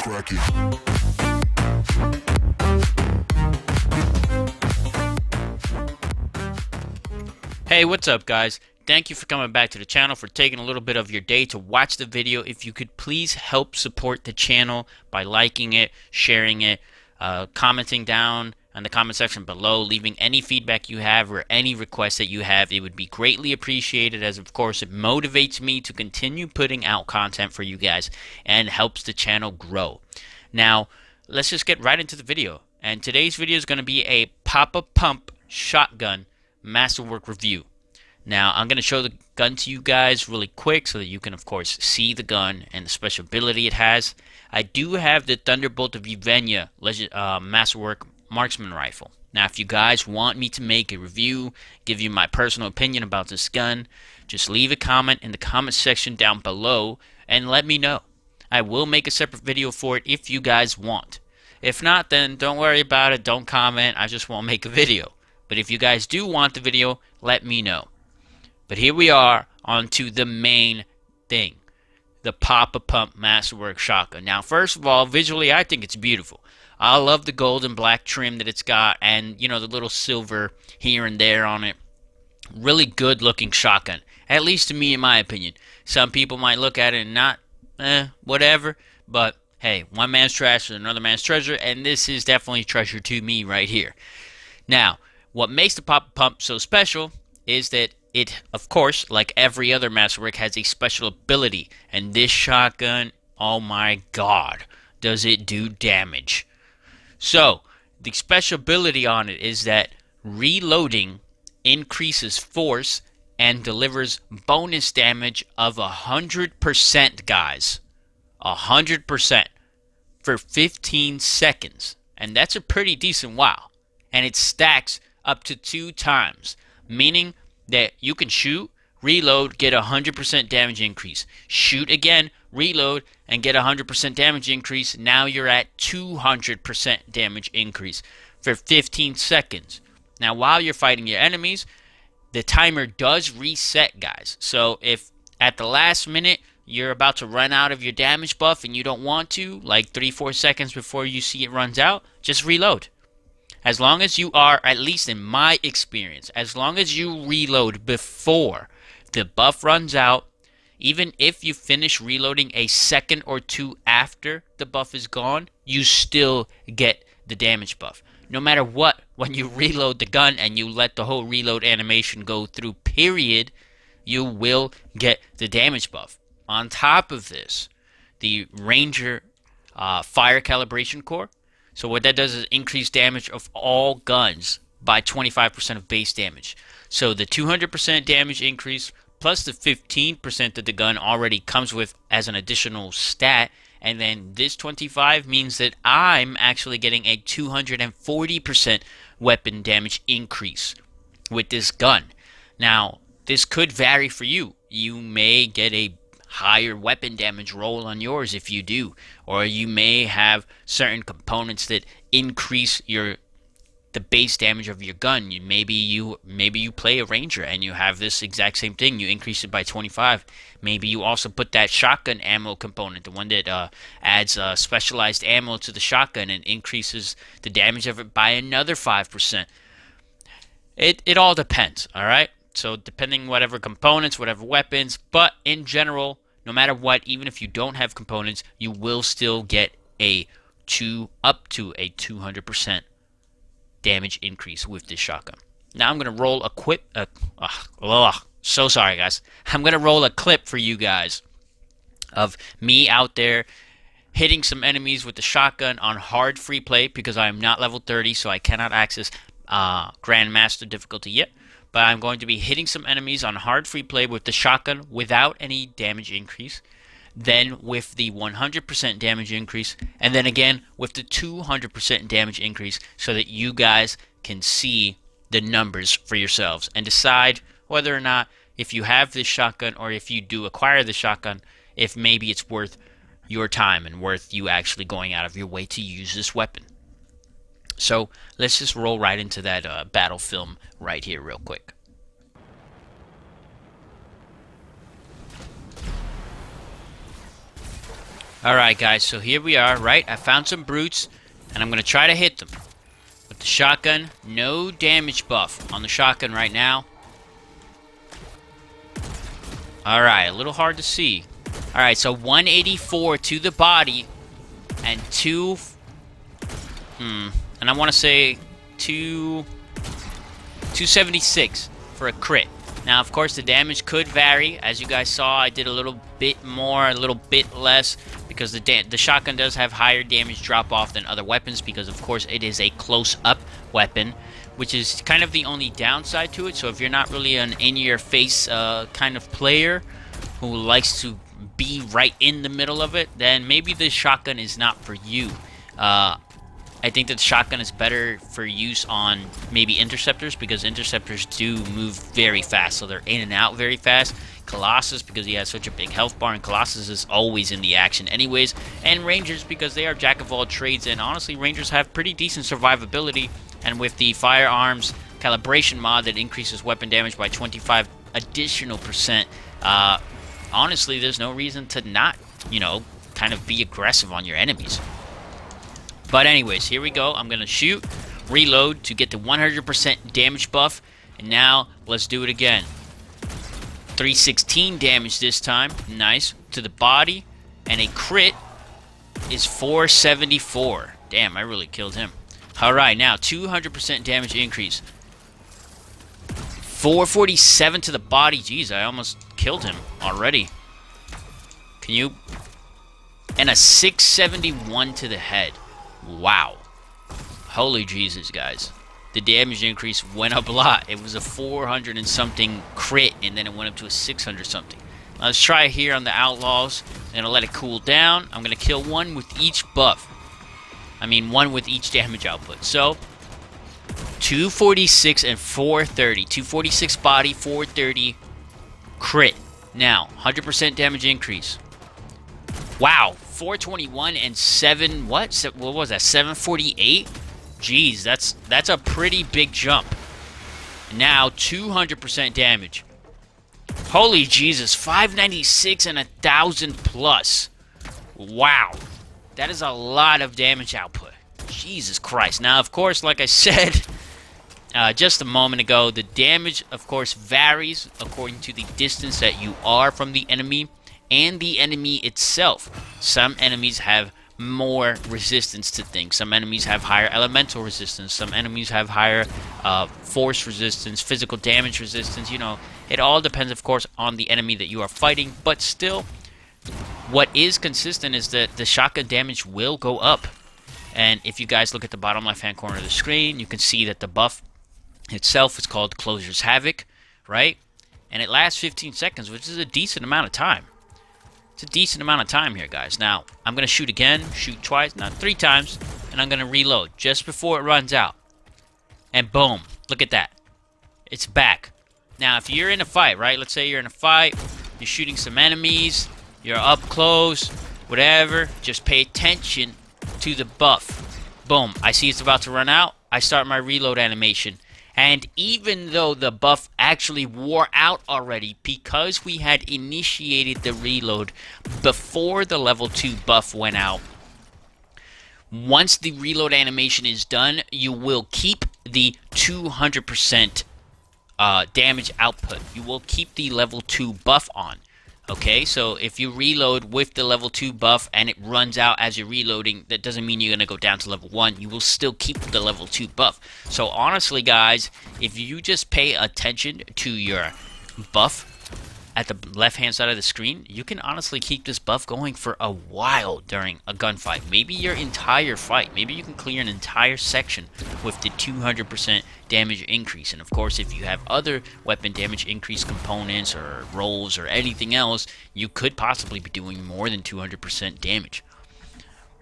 crack it. Hey, what's up guys? Thank you for coming back to the channel, for taking a little bit of your day to watch the video. If you could please help support the channel by liking it, sharing it, commenting down in the comment section below, leaving any feedback you have or any requests that you have. It would be greatly appreciated, as of course it motivates me to continue putting out content for you guys and helps the channel grow. Now, let's just get right into the video. And today's video is going to be a PAPA Pump Shotgun Masterwork review. Now, I'm going to show the gun to you guys really quick so that you can, of course, see the gun and the special ability it has. I do have the Thunderbolt of Yuvenia Masterwork Marksman Rifle. Now, if you guys want me to make a review, give you my personal opinion about this gun, just leave a comment in the comment section down below and let me know. I will make a separate video for it if you guys want. If not, then don't worry about it. Don't comment. I just won't make a video. But if you guys do want the video, let me know. But here we are, on to the main thing. The PAPA Pump Masterwork Shotgun. Now, first of all, visually, I think it's beautiful. I love the gold and black trim that it's got, and, you know, the little silver here and there on it. Really good looking shotgun. At least to me, in my opinion. Some people might look at it and not, whatever. But, hey, one man's trash is another man's treasure, and this is definitely treasure to me right here. Now, what makes the PAPA Pump so special is that it, of course, like every other Masterwork, has a special ability. And this shotgun, oh my god, does it do damage. So, the special ability on it is that reloading increases force and delivers bonus damage of 100%, guys. 100% for 15 seconds. And that's a pretty decent wow. And it stacks up to 2 times, meaning that you can shoot, reload, get a 100% damage increase. Shoot again, reload, and get a 100% damage increase. Now you're at 200% damage increase for 15 seconds. Now, while you're fighting your enemies, the timer does reset, guys. So if at the last minute you're about to run out of your damage buff and you don't want to, like 3-4 seconds before you see it runs out, just reload. As long as you are, at least in my experience, as long as you reload before the buff runs out, even if you finish reloading a second or two after the buff is gone, you still get the damage buff. No matter what, when you reload the gun and you let the whole reload animation go through, period, you will get the damage buff. On top of this, the Ranger fire calibration core. So what that does is increase damage of all guns by 25% of base damage. So the 200% damage increase plus the 15% that the gun already comes with as an additional stat, and then this 25 means that I'm actually getting a 240% weapon damage increase with this gun. Now, this could vary for you. You may get a higher weapon damage roll on yours if you do, or you may have certain components that increase the base damage of your gun. Maybe you play a Ranger and you have this exact same thing, you increase it by 25. Maybe you also put that shotgun ammo component, the one that adds specialized ammo to the shotgun and increases the damage of it by another 5%. It all depends, alright? So depending whatever components, whatever weapons, but in general, no matter what, even if you don't have components, you will still get up to a 200% damage increase with this shotgun. Now I'm going to roll a clip. So sorry, guys. I'm going to roll a clip for you guys of me out there hitting some enemies with the shotgun on hard free play, because I am not level 30, so I cannot access Grandmaster difficulty yet. But I'm going to be hitting some enemies on hard free play with the shotgun without any damage increase, then with the 100% damage increase, and then again with the 200% damage increase, so that you guys can see the numbers for yourselves and decide whether or not, if you have this shotgun or if you do acquire the shotgun, if maybe it's worth your time and worth you actually going out of your way to use this weapon. So let's just roll right into that battle film right here real quick. Alright guys, so here we are, right? I found some brutes, and I'm going to try to hit them. With the shotgun, no damage buff on the shotgun right now. Alright, a little hard to see. Alright, so 184 to the body, and and I want to say 276 for a crit. Now, of course, the damage could vary. As you guys saw, I did a little bit more, a little bit less, because the shotgun does have higher damage drop-off than other weapons, because, of course, it is a close-up weapon, which is kind of the only downside to it. So if you're not really an in-your-face kind of player who likes to be right in the middle of it, then maybe the shotgun is not for you. I think that the shotgun is better for use on maybe interceptors, because interceptors do move very fast, so they're in and out very fast. Colossus, because he has such a big health bar, and Colossus is always in the action anyways. And Rangers, because they are jack of all trades, and honestly, Rangers have pretty decent survivability. And with the firearms calibration mod that increases weapon damage by 25 additional percent, honestly, there's no reason to not, kind of be aggressive on your enemies. But anyways, here we go. I'm going to shoot, reload to get the 100% damage buff. And now, let's do it again. 316 damage this time. Nice. To the body. And a crit is 474. Damn, I really killed him. Alright, now 200% damage increase. 447 to the body. Jeez, I almost killed him already. Can you... And a 671 to the head. Wow. Holy Jesus, guys. The damage increase went up a lot. It was a 400 and something crit, and then it went up to a 600 something. Now let's try here on the Outlaws. I'm going to let it cool down. I'm going to kill one with each buff. I mean, one with each damage output. So, 246 and 430. 246 body, 430 crit. Now, 100% damage increase. Wow, 421 and 7, what was that, 748? Jeez, that's a pretty big jump. Now, 200% damage. Holy Jesus, 596 and 1,000 plus. Wow, that is a lot of damage output. Jesus Christ. Now, of course, like I said just a moment ago, the damage, of course, varies according to the distance that you are from the enemy and the enemy itself. Some enemies have more resistance to things. Some enemies have higher elemental resistance. Some enemies have higher force resistance, physical damage resistance. It all depends, of course, on the enemy that you are fighting. But still, what is consistent is that the shotgun damage will go up. And if you guys look at the bottom left-hand corner of the screen, you can see that the buff itself is called Closer's Havoc, right? And it lasts 15 seconds, which is a decent amount of time. It's a decent amount of time here, guys. Now, I'm going to shoot again, shoot twice, not 3 times, and I'm going to reload just before it runs out. And boom, look at that. It's back. Now, if you're in a fight, right? Let's say you're in a fight, you're shooting some enemies, you're up close, whatever, just pay attention to the buff. Boom, I see it's about to run out, I start my reload animation. And even though the buff actually wore out already, because we had initiated the reload before the level 2 buff went out, once the reload animation is done, you will keep the 200% damage output. You will keep the level 2 buff on. Okay, so if you reload with the level 2 buff and it runs out as you're reloading, that doesn't mean you're going to go down to level 1. You will still keep the level 2 buff. So honestly, guys, if you just pay attention to your buff at the left-hand side of the screen, you can honestly keep this buff going for a while during a gunfight. Maybe your entire fight. Maybe you can clear an entire section with the 200% damage increase. And of course, if you have other weapon damage increase components or rolls or anything else, you could possibly be doing more than 200% damage.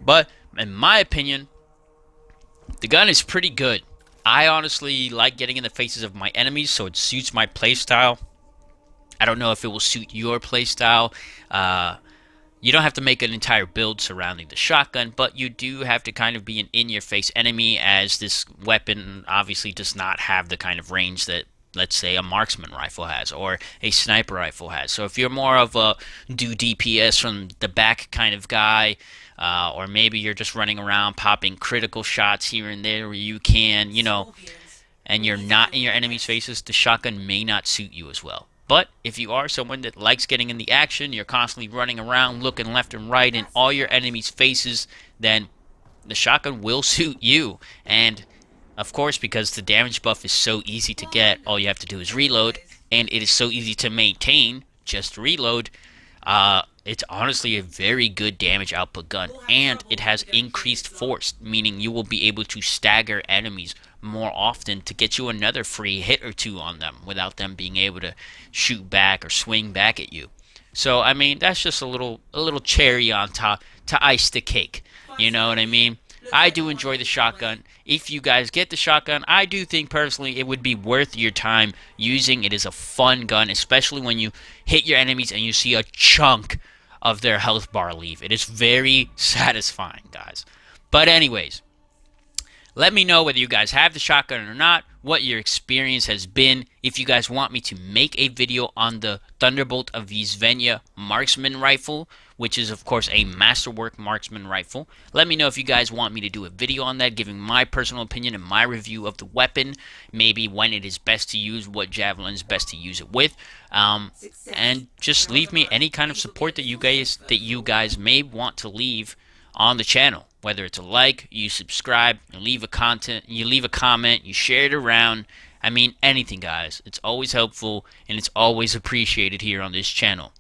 But in my opinion, the gun is pretty good. I honestly like getting in the faces of my enemies, so it suits my playstyle. I don't know if it will suit your playstyle. You don't have to make an entire build surrounding the shotgun, but you do have to kind of be an in-your-face enemy, as this weapon obviously does not have the kind of range that let's say a marksman rifle has or a sniper rifle has. So if you're more of a do DPS from the back kind of guy, or maybe you're just running around popping critical shots here and there where you can, and you're not in your enemy's faces, the shotgun may not suit you as well. But if you are someone that likes getting in the action, you're constantly running around, looking left and right in all your enemies' faces, then the shotgun will suit you. And of course, because the damage buff is so easy to get, all you have to do is reload, and it is so easy to maintain, just reload. It's honestly a very good damage output gun, and it has increased force, meaning you will be able to stagger enemies more often to get you another free hit or two on them without them being able to shoot back or swing back at you. So I mean, that's just a little cherry on top to ice the cake. You know what I mean? I do enjoy the shotgun. If you guys get the shotgun, I do think personally it would be worth your time using. It is a fun gun, especially when you hit your enemies and you see a chunk of their health bar leave. It is very satisfying, guys. But anyways, let me know whether you guys have the shotgun or not, what your experience has been. If you guys want me to make a video on the Thunderbolt of Vizvenya marksman rifle, which is of course a Masterwork marksman rifle, let me know if you guys want me to do a video on that, giving my personal opinion and my review of the weapon, maybe when it is best to use, what javelin is best to use it with, and just leave me any kind of support that you guys may want to leave on the channel. Whether it's a like, you subscribe, you leave a comment, you share it around. I mean, anything, guys. It's always helpful and it's always appreciated here on this channel.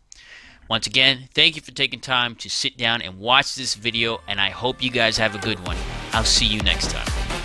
Once again, thank you for taking time to sit down and watch this video, and I hope you guys have a good one. I'll see you next time.